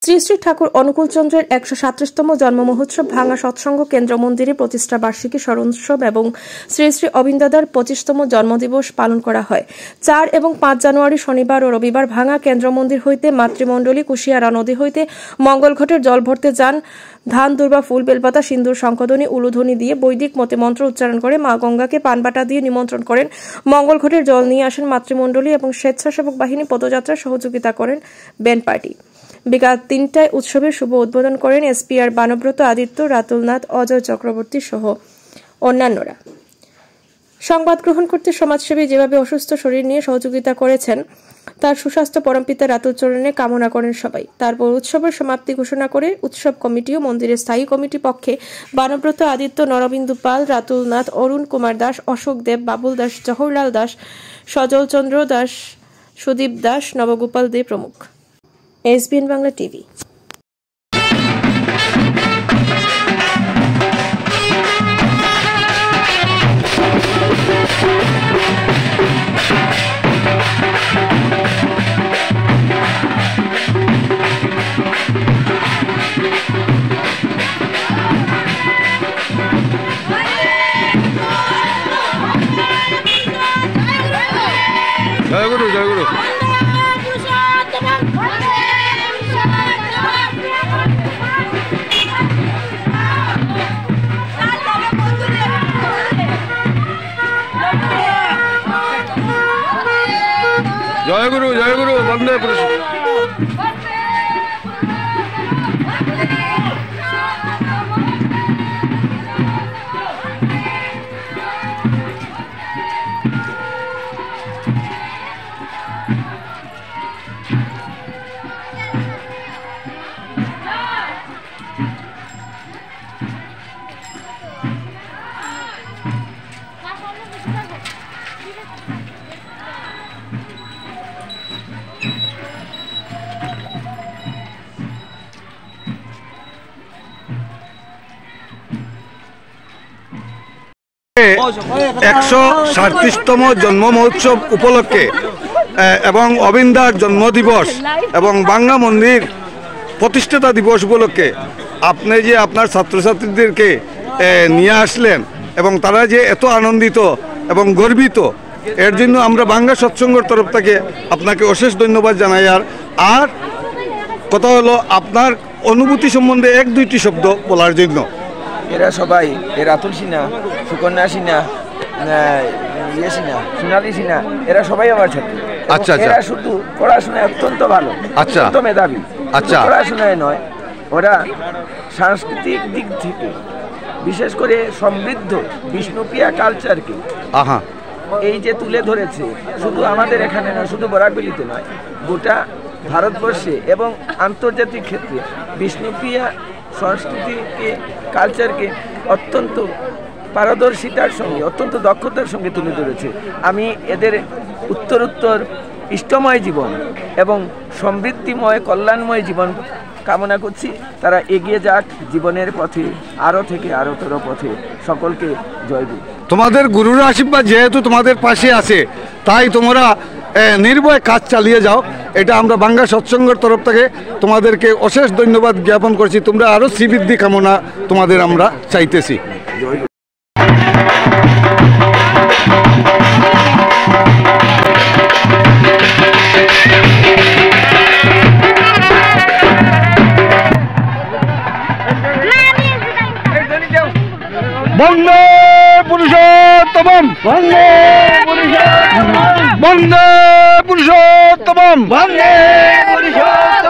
শ্রী শ্রী ঠাকুর অনুকূলচন্দ্রের 137তম জন্ম মহোৎসব ভাঙা সৎসঙ্গ কেন্দ্র মন্দিরে প্রতিষ্ঠা বার্ষিকী স্মরণোৎসব এবং শ্রী শ্রী অবিন্দাদার 25তম জন্মদিবস পালন করা হয়। 4 এবং 5 জানুয়ারি শনিবার ও রবিবার ভাঙা কেন্দ্র মন্দির হইতে মাতৃমণ্ডলী কুশিয়ারা নদী হইতে মঙ্গলঘটের জল ভরতে যান। ধান, দুর্বা, ফুল, বেলপাতা, সিন্দুর, শঙ্খধ্বনি, উলুধ্বনি দিয়ে বৈদিক মতে মন্ত্র উচ্চারণ করে মা গঙ্গাকে পানবাটা দিয়ে নিমন্ত্রণ করেন। মঙ্গলঘটের জল নিয়ে আসেন মাতৃমণ্ডলী এবং স্বেচ্ছাসেবক বাহিনী পদযাত্রায় সহযোগিতা করেন ব্যান্ড পার্টি। বিকাল 3টায় উৎসবের শুভ উদ্বোধন করেন এসপিআর বানব্রত, আদিত্য, রাতুলনাথ, অজয় চক্রবর্তী সহ অন্যান্যরা। সংবাদ গ্রহণ করতে সমাজসেবী যেভাবে অসুস্থ শরীর নিয়ে সহযোগিতা করেছেন তার সুস্বাস্থ্য পরমপিতা রাতুল চরণে কামনা করেন সবাই। তারপর উৎসবের সমাপ্তি ঘোষণা করে উৎসব কমিটি ও মন্দিরের স্থায়ী কমিটি পক্ষে বানব্রত, আদিত্য, নরবিন্দু পাল, রাতুলনাথ, অরুণ কুমার দাস, অশোক দেব, বাবুল দাস, জওহরলাল দাস, সজল চন্দ্র দাস, সুদীপ দাস, নবগোপাল দে প্রমুখ। SBN Bangla TV. জয় গুরু, জয় গুরু। জয় গুরু, জয় গুরু, বন্দে পুরুষ। একশো 37তম জন্ম মহোৎসব উপলক্ষে এবং অবিন্দার জন্মদিবস এবং বাংলা মন্দির প্রতিষ্ঠাতা দিবস উপলক্ষে আপনি যে আপনার ছাত্রছাত্রীদেরকে নিয়ে আসলেন এবং তারা যে এত আনন্দিত এবং গর্বিত, এর জন্য আমরা বাংলা সৎসঙ্গের তরফ থেকে আপনাকে অশেষ ধন্যবাদ জানাই। আর কথা হলো আপনার অনুভূতি সম্বন্ধে 1-2টি শব্দ বলার জন্য। এরা সবাই রাতুল সিনহা, সুকন্যা সিনহা, ইয়ে সিনহা, সোনালী সিনহা, এরা সবাই আমার ছাত্র। আচ্ছা, এরা শুধু পড়াশোনায় অত্যন্ত ভালো, আচ্ছা, অত্যন্ত মেধাবী। আচ্ছা, পড়াশোনায় নয়, ওরা সাংস্কৃতিক দিক থেকে বিশেষ করে সমৃদ্ধ বিষ্ণুপ্রিয়া কালচারকে এই যে তুলে ধরেছে, শুধু আমাদের এখানে নয়, শুধু বরাকবেলিতে নয়, গোটা ভারতবর্ষে এবং আন্তর্জাতিক ক্ষেত্রে বিষ্ণুপ্রিয়া সংস্কৃতিকে, কালচারকে অত্যন্ত পারদর্শিতার সঙ্গে, অত্যন্ত দক্ষতার সঙ্গে তুলে ধরেছে। আমি এদের উত্তরোত্তর ইষ্টময় জীবন এবং সমৃদ্ধিময় কল্যাণময় জীবন কামনা করছি। তারা এগিয়ে যাক জীবনের পথে, আরও থেকে আরোতর পথে। সকলকে জয় গুরু। তোমাদের গুরুর আশীর্বাদ যেহেতু তোমাদের পাশে আছে, তাই তোমরা নির্ভয় কাজ চালিয়ে যাও। এটা আমরা বাংলা সৎসঙ্গের তরফ থেকে তোমাদেরকে অশেষ ধন্যবাদ জ্ঞাপন করছি। তোমরা আরও শ্রীবৃদ্ধি কামনা তোমাদের আমরা চাইতেছি। বন্দে পুরুষোত্তমম, বন্দে পুরুষোত্তমম, বন্দে পুরুষোত্তমম, বন্দে পুরুষোত্তমম।